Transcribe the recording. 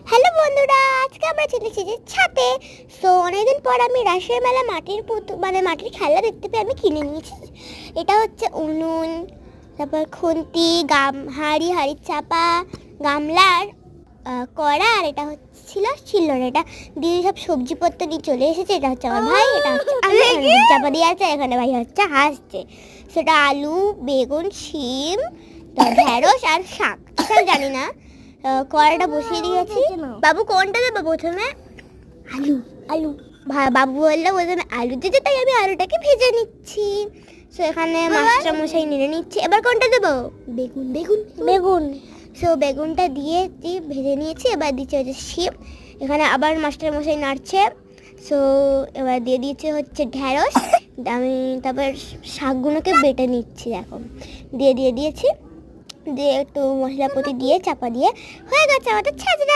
Hello বন্ধুরা, আজকে আমরা চলে এসেছি ছাদে। সো অনেকদিন পর আমি রাসের মেলা মাটির মাটির খেলা দেখতে পেয়ে আমি কিনে নিয়েছি। এটা হচ্ছে উনুন, তারপর খুন্তি, হাড়ির চাপা, গামলার কড়া, আর এটা হচ্ছিল শিলনোড়া। এটা দিয়ে সব সবজিপত্র নিয়ে চলে এসেছে। এটা হচ্ছে আমার ভাই, এটা হচ্ছে আমি, চাপা দিয়ে আছে, এখানে ভাই হচ্ছে হাসছে। সেটা আলু, বেগুন, শিম, ঢেঁড়স আর শাক জানি না। কড়াটা বসিয়ে দিয়েছি। বাবু কোনটা দেবো প্রথমে? আলু আলু বাবু বললো প্রথমে আলু দিতে, তাই আমি আলুটাকে ভেজে নিচ্ছি। সো এখানে মাস্টার মশাই নিয়ে নিচ্ছে। এবার কোনটা দেবো? বেগুন বেগুন বেগুন সো বেগুনটা দিয়ে ভেজে নিয়েছি। এবার দিচ্ছে হচ্ছে শিম। এখানে আবার মাস্টার মশাই নাড়ছে। সো এবার দিয়ে দিচ্ছে হচ্ছে ঢেঁড়স। আমি তারপর শাকগুলোকে বেটে নিচ্ছি। দেখো দিয়েছি, দিয়ে একটু মশলাপাতি দিয়ে চাপা দিয়ে হয়ে গেছে আমাদের ছাজরা।